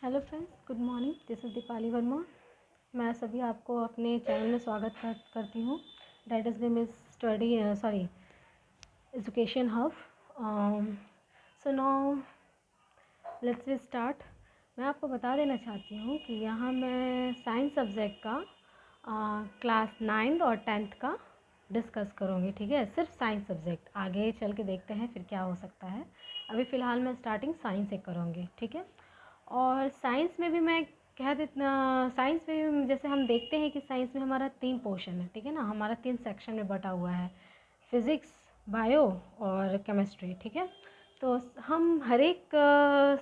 Hello friends, good morning. This is Deepali Verma. मैं सभी आपको अपने चैनल में स्वागत करती हूँ। That is name is study education hub. So now let's we start. मैं आपको बता देना चाहती हूँ कि यहाँ मैं साइंस सब्जेक्ट का क्लास 9th और 10th का डिस्कस करूँगी। ठीक है, सिर्फ साइंस सब्जेक्ट। आगे चल के देखते हैं फिर क्या हो सकता है। अभी फ़िलहाल मैं स्टार्टिंग साइंस से करूँगी। ठीक है, और साइंस में भी मैं कह देता, साइंस में जैसे हम देखते हैं कि साइंस में हमारा 3 पोर्शन है। ठीक है ना, हमारा 3 सेक्शन में बटा हुआ है, फिज़िक्स, बायो और केमिस्ट्री। ठीक है, तो हम हर एक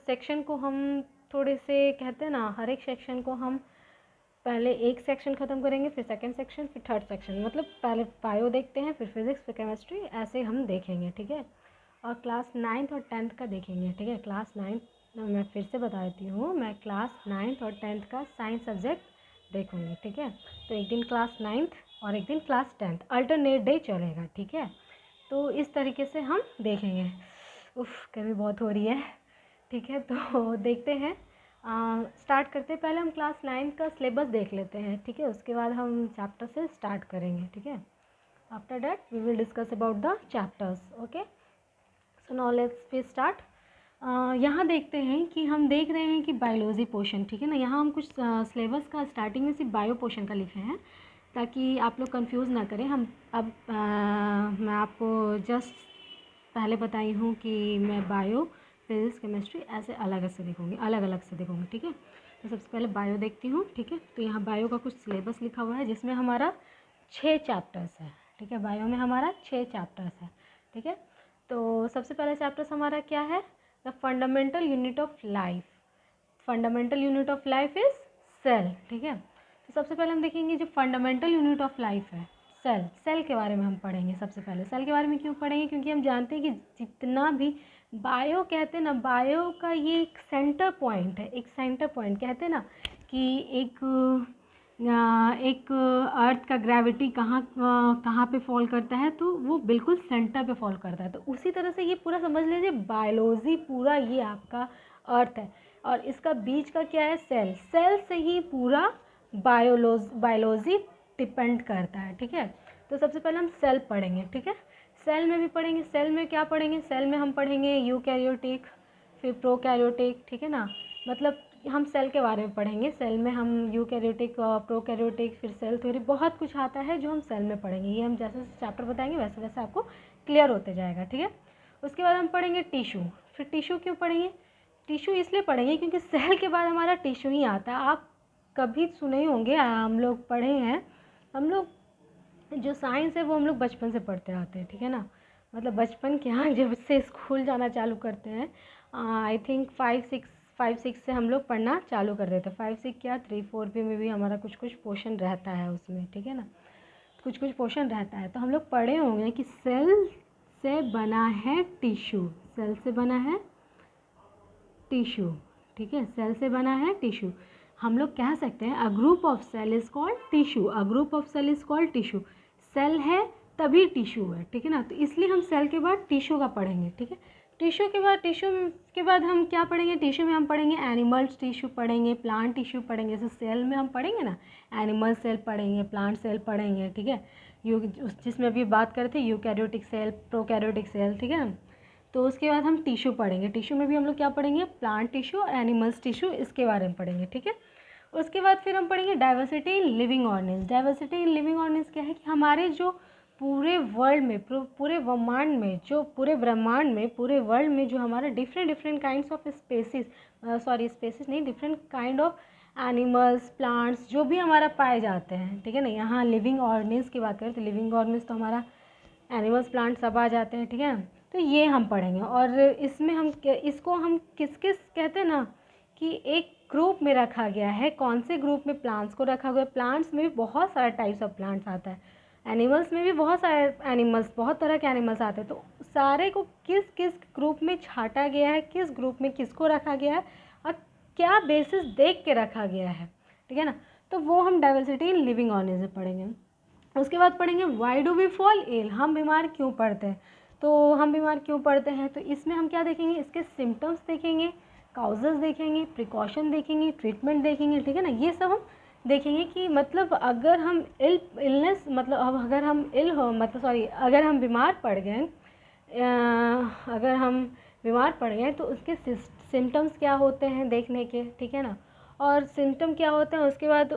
सेक्शन को हम थोड़े से कहते हैं ना, हर एक सेक्शन को हम पहले एक सेक्शन ख़त्म करेंगे, फिर सेकंड सेक्शन, फिर थर्ड सेक्शन। मतलब पहले बायो देखते हैं, फिर फिज़िक्स, फिर केमिस्ट्री, ऐसे हम देखेंगे। ठीक है, और क्लास 9th और 10th का देखेंगे। ठीक है, क्लास 9th मैं फिर से बता देती हूँ, मैं क्लास 9th और 10th का साइंस सब्जेक्ट देखूँगी। ठीक है, तो एक दिन क्लास 9th और एक दिन क्लास 10th, अल्टरनेट डे चलेगा। ठीक है, तो इस तरीके से हम देखेंगे। उफ, गर्मी बहुत हो रही है। ठीक है, तो देखते हैं, स्टार्ट करते हैं। पहले हम क्लास 9 का सिलेबस देख लेते हैं। ठीक है, उसके बाद हम चैप्टर से स्टार्ट करेंगे। ठीक है, after that we will discuss about the chapters. Okay, so now let's we start. यहाँ देखते हैं कि हम देख रहे हैं कि बायोलॉजी पोर्शन। ठीक है ना, यहाँ हम कुछ सिलेबस का स्टार्टिंग में सिर्फ बायो पोर्शन का लिखे हैं ताकि आप लोग कंफ्यूज ना करें। हम अब मैं आपको जस्ट पहले बताई हूँ कि मैं बायो, फिजिक्स, केमिस्ट्री ऐसे अलग अलग से देखूँगी। ठीक है, तो सबसे पहले बायो देखती हूँ। ठीक है, तो यहाँ बायो का कुछ सिलेबस लिखा हुआ है जिसमें हमारा 6 चैप्टर्स है। ठीक है, बायो में हमारा 6 चैप्टर्स है। ठीक है, तो सबसे पहला चैप्टर्स हमारा क्या है? The fundamental unit of life. Fundamental unit of life is cell. ठीक है, तो सबसे पहले हम देखेंगे जो फंडामेंटल यूनिट ऑफ लाइफ है, सेल। सेल के बारे में हम पढ़ेंगे। सबसे पहले सेल के बारे में क्यों पढ़ेंगे? क्योंकि हम जानते हैं कि जितना भी बायो कहते हैं ना, बायो का ये एक सेंटर पॉइंट है। एक सेंटर पॉइंट कहते हैं ना कि एक अर्थ का ग्रेविटी कहाँ पे फॉल करता है, तो वो बिल्कुल सेंटर पे फॉल करता है। तो उसी तरह से ये पूरा समझ लीजिए, बायोलॉजी पूरा ये आपका अर्थ है और इसका बीच का क्या है? सेल। सेल से ही पूरा बायोलॉजी डिपेंड करता है। ठीक है, तो सबसे पहले हम सेल पढ़ेंगे। ठीक है, सेल में भी पढ़ेंगे। सेल में क्या पढ़ेंगे? सेल में हम पढ़ेंगे यूकैरियोटिक, फिर प्रोकैरियोटिक। ठीक है ना, मतलब हम सेल के बारे में पढ़ेंगे। सेल में हम यूकैरियोटिक, प्रोकैरियोटिक, फिर सेल थ्योरी, बहुत कुछ आता है जो हम सेल में पढ़ेंगे। ये हम जैसे चैप्टर बताएंगे वैसे वैसे आपको क्लियर होते जाएगा। ठीक है, उसके बाद हम पढ़ेंगे टिश्यू। फिर टिश्यू क्यों पढ़ेंगे? टिश्यू इसलिए पढ़ेंगे क्योंकि सेल के बाद हमारा टिश्यू ही आता है। आप कभी सुने ही होंगे, हम लोग पढ़े हैं, हम लोग जो साइंस है वो हम लोग बचपन से पढ़ते आते हैं। ठीक है ना, मतलब बचपन क्या, जब से स्कूल जाना चालू करते हैं, आई थिंक 5-6 से हम लोग पढ़ना चालू कर देते हैं। 5-6 क्या, 3-4 में भी हमारा कुछ कुछ पोर्शन रहता है उसमें। ठीक है ना, कुछ कुछ पोर्शन रहता है। तो हम लोग पढ़े होंगे कि सेल से बना है टिश्यू। सेल से बना है टिश्यू। ठीक है, सेल से बना है टिश्यू। हम लोग कह सकते हैं a group of cell is called tissue. A group of cell is called tissue. Cell है तभी टिश्यू है। ठीक है ना, तो इसलिए हम सेल के बाद टिश्यू का पढ़ेंगे। ठीक है, टिश्यू के बाद हम क्या पढ़ेंगे? टिश्यू में हम पढ़ेंगे एनिमल्स टिश्यू पढ़ेंगे, प्लांट टिश्यू पढ़ेंगे। जैसे सेल में हम पढ़ेंगे ना, एनिमल सेल पढ़ेंगे, प्लांट सेल पढ़ेंगे। ठीक है, जिसमें अभी बात कर रहे थे यूकैरियोटिक सेल, प्रोकैरियोटिक सेल। ठीक है ना, तो उसके बाद हम टिश्यू पढ़ेंगे। टिश्यू में भी हम लोग क्या पढ़ेंगे? प्लांट टिश्यू और एनिमल्स टिश्यू, इसके बारे में पढ़ेंगे। ठीक है, उसके बाद फिर हम पढ़ेंगे diversity in living organism. Diversity in living organism क्या है? कि हमारे जो पूरे वर्ल्ड में, पूरे ब्रह्मांड में, पूरे वर्ल्ड में जो हमारा different different kinds of species, species नहीं, different kind of animals, plants जो भी हमारा पाए जाते हैं। ठीक है ना, यहाँ लिविंग ऑर्गेनिज्म की बात करें तो लिविंग ऑर्गेनिज्म तो हमारा एनिमल्स, प्लांट सब आ जाते हैं। ठीक है, तो ये हम पढ़ेंगे। और इसमें हम इसको हम किस किस कहते हैं ना कि एक ग्रुप में रखा गया है। कौन से ग्रुप में? प्लांट्स को रखा गया है। प्लांट्स में भी बहुत सारे टाइप्स ऑफ प्लांट्स आता है, एनिमल्स में भी बहुत सारे एनिमल्स, बहुत तरह के एनिमल्स आते हैं। तो सारे को किस किस ग्रुप में छाटा गया है, किस ग्रुप में किसको रखा गया है और क्या बेसिस देख के रखा गया है। ठीक है ना, तो वो हम डाइवर्सिटी इन लिविंग ऑर्गेनिज्म पढ़ेंगे। उसके बाद पढ़ेंगे why do we fall ill. हम बीमार क्यों पड़ते हैं? तो हम बीमार क्यों पड़ते हैं, तो इसमें हम क्या देखेंगे? इसके सिम्टम्स देखेंगे, काउजेस देखेंगे, प्रिकॉशन देखेंगे, ट्रीटमेंट देखेंगे, ठीक है ना। ये सब हम देखेंगे कि मतलब अगर हम इलनेस मतलब अब अगर हम इल हो मतलब सॉरी अगर हम बीमार पड़ गए अगर हम बीमार पड़ गए तो उसके सिम्टम्स क्या होते हैं देखने के, ठीक है ना। और सिम्टम क्या होते हैं उसके बाद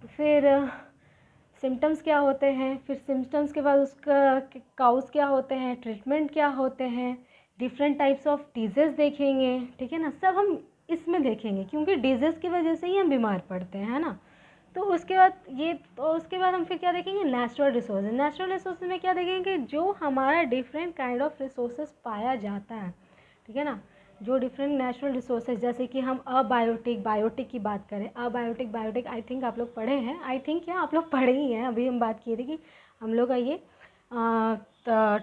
फिर सिम्टम्स क्या होते हैं, फिर सिम्टम्स के बाद उसका काउज क्या होते हैं, ट्रीटमेंट क्या होते हैं, डिफरेंट टाइप्स ऑफ डिजीज़ देखेंगे, ठीक है ना। सब हम इसमें देखेंगे क्योंकि डिजीज़ की वजह से ही हम बीमार पड़ते हैं, है ना। तो उसके बाद हम फिर क्या देखेंगे, नेचुरल रिसोर्सेज। नेचुरल रिसोर्सेज में क्या देखेंगे, जो हमारा डिफरेंट काइंड ऑफ रिसोर्सेज पाया जाता है, ठीक है ना। जो डिफरेंट नेचुरल रिसोर्सेज, जैसे कि हम अबायोटिक बायोटिक की बात करें, अबायोटिक बायोटिक आई थिंक आप लोग पढ़े हैं, आई थिंक क्या आप लोग पढ़े ही हैं। अभी हम बात किए थे कि हम लोग का ये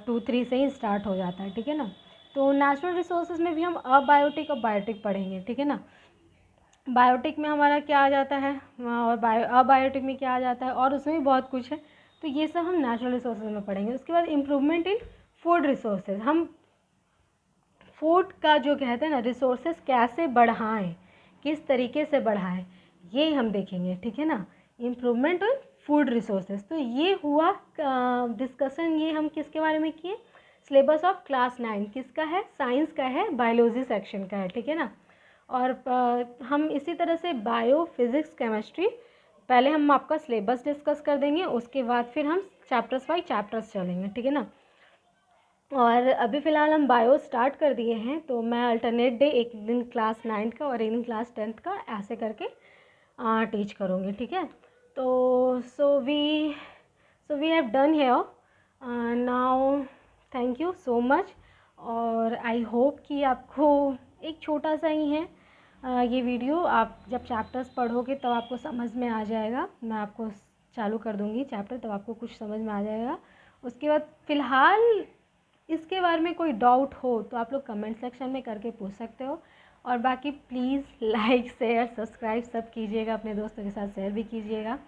2-3 से ही स्टार्ट हो जाता है, ठीक है ना। तो नेचुरल रिसोर्सेज में भी हम अबायोटिक और बायोटिक पढ़ेंगे, ठीक है ना। बायोटिक में हमारा क्या आ जाता है और अबायोटिक में क्या आ जाता है, और उसमें भी बहुत कुछ है। तो ये सब हम नेचुरल रिसोर्सेज में पढ़ेंगे। उसके बाद इम्प्रूवमेंट इन फूड रिसोर्सेज, हम फूड का जो कहते हैं ना रिसोर्सेज कैसे बढ़ाएं, किस तरीके से बढ़ाएं, ये हम देखेंगे, ठीक है ना। इम्प्रूवमेंट इन फूड रिसोर्सेज, तो ये हुआ डिस्कशन। ये हम किसके बारे में किए, सिलेबस ऑफ क्लास 9 किसका है, साइंस का है, बायोलॉजी सेक्शन का है, ठीक है ना। और हम इसी तरह से बायो फिज़िक्स केमिस्ट्री पहले हम आपका सिलेबस डिस्कस कर देंगे, उसके बाद फिर हम चैप्टर्स बाई चैप्टर्स चलेंगे, ठीक है ना। और अभी फ़िलहाल हम बायो स्टार्ट कर दिए हैं, तो मैं अल्टरनेट डे एक दिन क्लास 9 का और एक दिन क्लास 10th का ऐसे करके टीच करूँगी, ठीक है। तो so we have done here now, thank you so much. और आई होप कि आपको एक छोटा सा ही है ये वीडियो, आप जब चैप्टर्स पढ़ोगे तब आपको समझ में आ जाएगा। मैं आपको चालू कर दूँगी चैप्टर, तब आपको कुछ समझ में आ जाएगा। उसके बाद फ़िलहाल इसके बारे में कोई डाउट हो तो आप लोग कमेंट सेक्शन में करके पूछ सकते हो। और बाकी प्लीज़ लाइक शेयर सब्सक्राइब सब कीजिएगा, अपने दोस्तों के साथ शेयर भी कीजिएगा।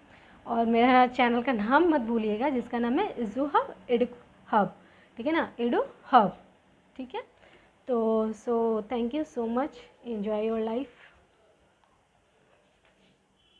और मेरा चैनल का नाम मत भूलिएगा जिसका नाम है इज़ू हब एडू हब, ठीक है ना, एडू हब, ठीक है। तो so thank you so much, enjoy your life.